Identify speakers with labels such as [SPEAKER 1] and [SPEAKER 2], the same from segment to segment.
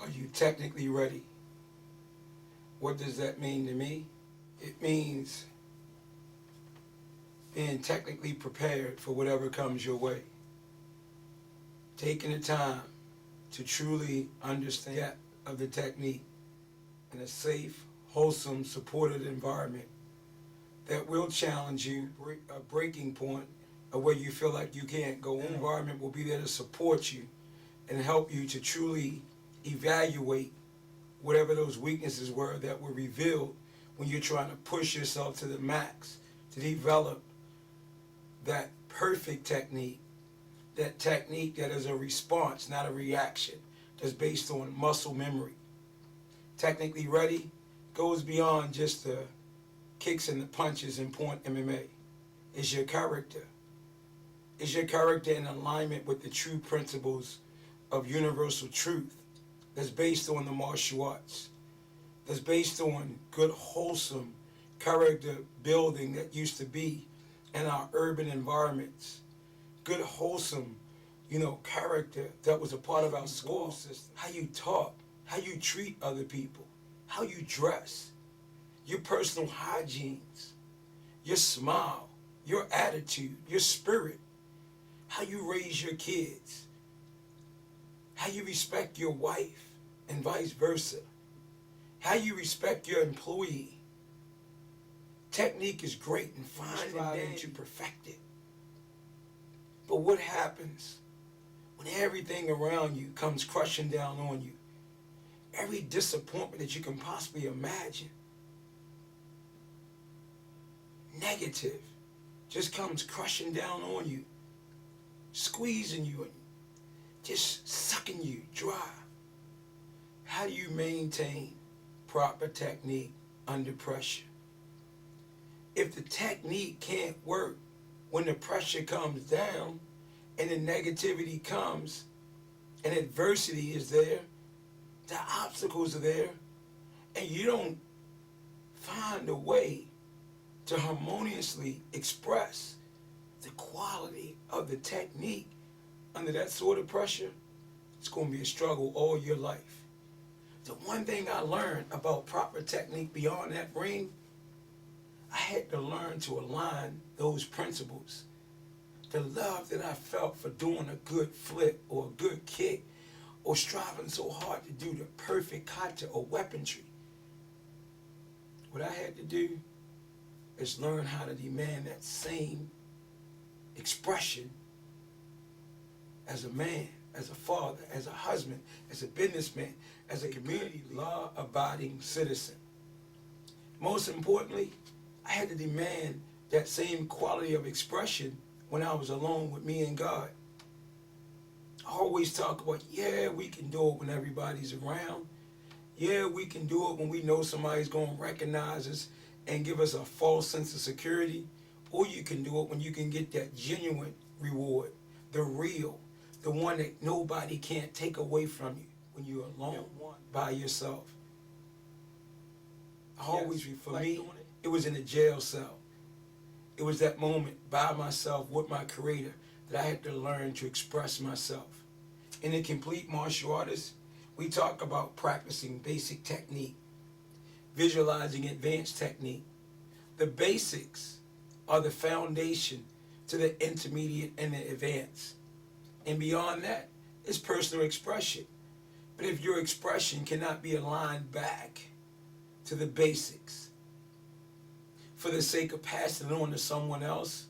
[SPEAKER 1] Are you technically ready? What does that mean to me? It means being technically prepared for whatever comes your way. Taking the time to truly understand the depth of the technique in a safe, wholesome, supported environment that will challenge you, a breaking point of where you feel like you can't go on. The environment will be there to support you and help you to truly evaluate whatever those weaknesses were that were revealed when you're trying to push yourself to the max to develop that perfect technique, that technique that is a response, not a reaction, that's based on muscle memory. Technically ready goes beyond just the kicks and the punches in point MMA. It's your character. Is your character in alignment with the true principles of universal truth that's based on the martial arts, that's based on good, wholesome character building that used to be in our urban environments, good, wholesome, character that was a part of our school system, how you talk, how you treat other people, how you dress, your personal hygienes, your smile, your attitude, your spirit, how you raise your kids, how you respect your wife, and vice versa, how you respect your employee. Technique is great and fine and to perfect it. But what happens when everything around you comes crushing down on you? Every disappointment that you can possibly imagine, negative, just comes crushing down on you, squeezing you and just sucking you dry. How do you maintain proper technique under pressure? If the technique can't work when the pressure comes down and the negativity comes and adversity is there, the obstacles are there, and you don't find a way to harmoniously express the quality of the technique under that sort of pressure, it's going to be a struggle all your life. The one thing I learned about proper technique beyond that ring, I had to learn to align those principles. The love that I felt for doing a good flip or a good kick or striving so hard to do the perfect kata or weaponry. What I had to do is learn how to demand that same expression as a man, as a father, as a husband, as a businessman, as a community law-abiding citizen. Most importantly, I had to demand that same quality of expression when I was alone with me and God. I always talk about, yeah, we can do it when everybody's around. Yeah, we can do it when we know somebody's going to recognize us and give us a false sense of security. Or you can do it when you can get that genuine reward, the real, the one that nobody can't take away from you when you're alone by yourself. For me, it was in a jail cell. It was that moment by myself with my creator that I had to learn to express myself. In a complete martial artist, we talk about practicing basic technique, visualizing advanced technique. The basics are the foundation to the intermediate and the advanced. And beyond that is personal expression. But if your expression cannot be aligned back to the basics for the sake of passing it on to someone else,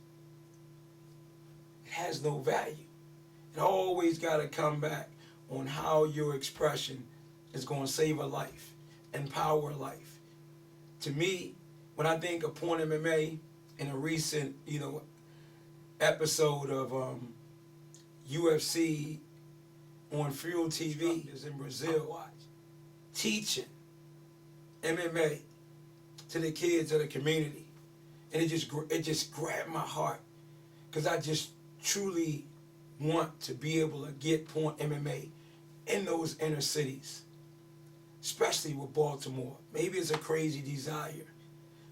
[SPEAKER 1] it has no value. It always got to come back on how your expression is going to save a life, empower a life. To me, when I think of Point MMA in a recent, episode of UFC on Fuel TV is in Brazil, teaching MMA to the kids of the community, and it just grabbed my heart because I just truly want to be able to get Point MMA in those inner cities, especially with Baltimore. Maybe it's a crazy desire,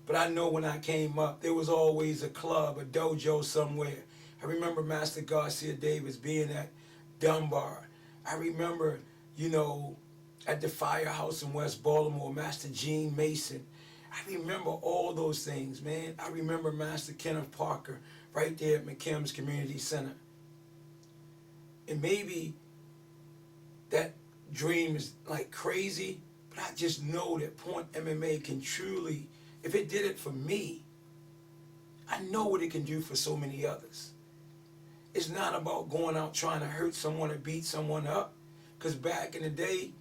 [SPEAKER 1] but I know when I came up, there was always a club, a dojo somewhere. I remember Master Garcia Davis being at Dunbar. I remember, at the firehouse in West Baltimore, Master Gene Mason. I remember all those things, man. I remember Master Kenneth Parker right there at McKim's Community Center. And maybe that dream is like crazy, but I just know that Point MMA can truly, if it did it for me, I know what it can do for so many others. It's not about going out trying to hurt someone or beat someone up, because back in the day,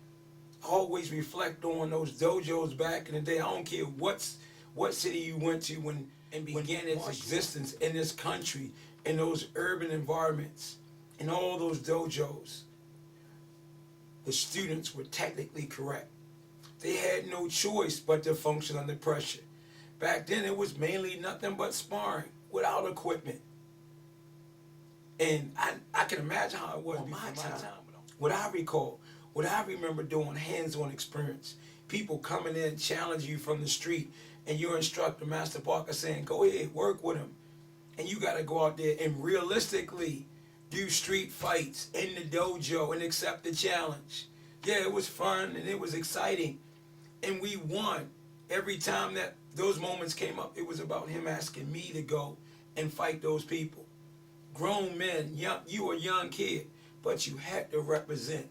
[SPEAKER 1] I always reflect on those dojos back in the day. I don't care what city you went to when and began its existence in this country, in those urban environments, in all those dojos. The students were technically correct. They had no choice but to function under pressure. Back then, it was mainly nothing but sparring without equipment. And I can imagine how it was before my time. What I recall, what I remember doing, hands-on experience, people coming in, challenge you from the street, and your instructor, Master Parker, saying, go ahead, work with him. And you got to go out there and realistically do street fights in the dojo and accept the challenge. Yeah, it was fun and it was exciting. And we won. Every time that those moments came up, it was about him asking me to go and fight those people. Grown men, young, you were a young kid, but you had to represent.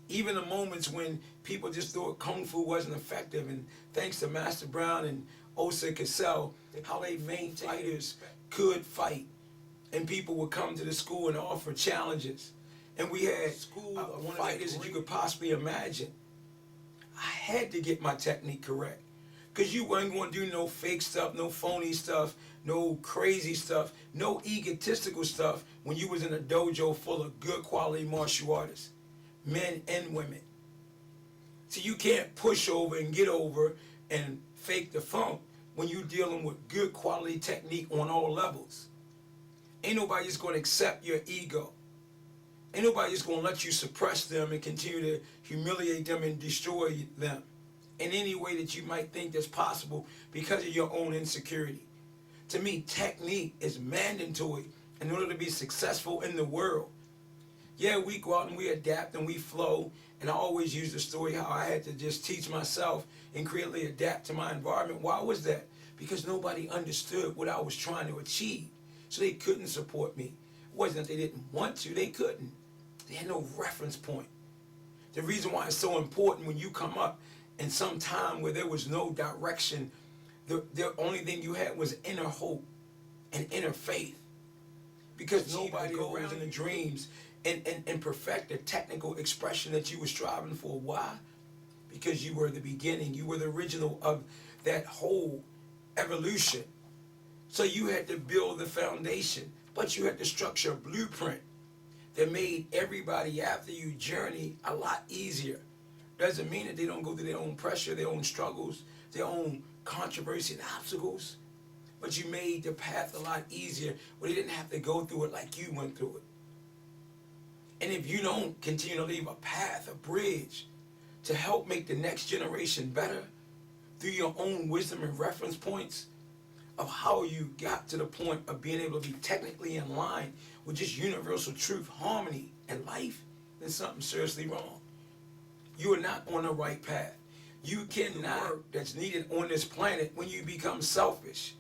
[SPEAKER 1] Even the moments when people just thought Kung Fu wasn't effective, and thanks to Master Brown and Osa Cassell, how they made fighters could fight. And people would come to the school and offer challenges. And we had fighters that you could possibly imagine. I had to get my technique correct. Because you weren't going to do no fake stuff, no phony stuff, no crazy stuff, no egotistical stuff when you was in a dojo full of good quality martial artists, men and women. So you can't push over and get over and fake the funk when you're dealing with good quality technique on all levels. Ain't nobody just going to accept your ego. Ain't nobody just going to let you suppress them and continue to humiliate them and destroy them in any way that you might think that's possible because of your own insecurity. To me, technique is mandatory in order to be successful in the world. Yeah, we go out and we adapt and we flow, and I always use the story how I had to just teach myself and creatively adapt to my environment. Why was that? Because nobody understood what I was trying to achieve, so they couldn't support me. It wasn't that they didn't want to, they couldn't. They had no reference point. The reason why it's so important when you come up in some time where there was no direction, the only thing you had was inner hope and inner faith. Because nobody goes in the dreams and perfect the technical expression that you were striving for. Why? Because you were the beginning. You were the original of that whole evolution. So you had to build the foundation, but you had to structure a blueprint that made everybody after you journey a lot easier. Doesn't mean that they don't go through their own pressure, their own struggles, their own controversy and obstacles, but you made the path a lot easier where they didn't have to go through it like you went through it. And if you don't continue to leave a path, a bridge, to help make the next generation better through your own wisdom and reference points of how you got to the point of being able to be technically in line with just universal truth, harmony, and life, then something's seriously wrong. You are not on the right path. You cannot, that's needed on this planet when you become selfish.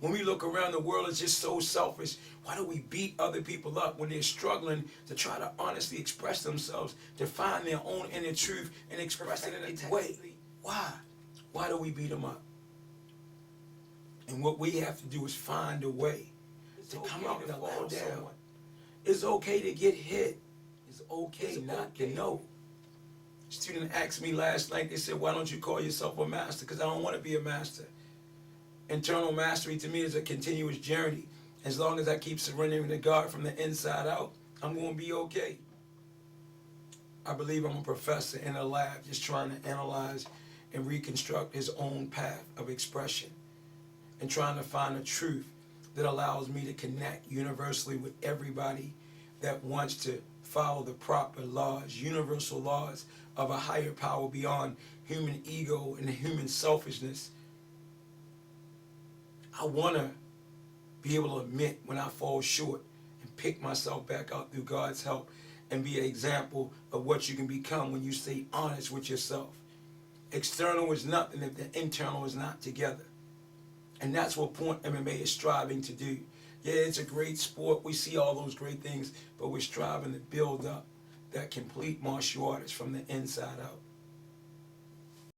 [SPEAKER 1] When we look around, the world is just so selfish. Why do we beat other people up when they're struggling to try to honestly express themselves, to find their own inner truth and express it in a way? Why? Why do we beat them up? And what we have to do is find a way to come out and fall down. It's okay to get hit. It's okay not to know. A student asked me last night, they said, why don't you call yourself a master? Because I don't want to be a master. Internal mastery to me is a continuous journey. As long as I keep surrendering to God from the inside out, I'm going to be okay. I believe I'm a professor in a lab just trying to analyze and reconstruct his own path of expression and trying to find a truth that allows me to connect universally with everybody that wants to follow the proper laws, universal laws of a higher power beyond human ego and human selfishness. I want to be able to admit when I fall short and pick myself back up through God's help and be an example of what you can become when you stay honest with yourself. External is nothing if the internal is not together. And that's what Point MMA is striving to do. Yeah, it's a great sport. We see all those great things, but we're striving to build up that complete martial artist from the inside out.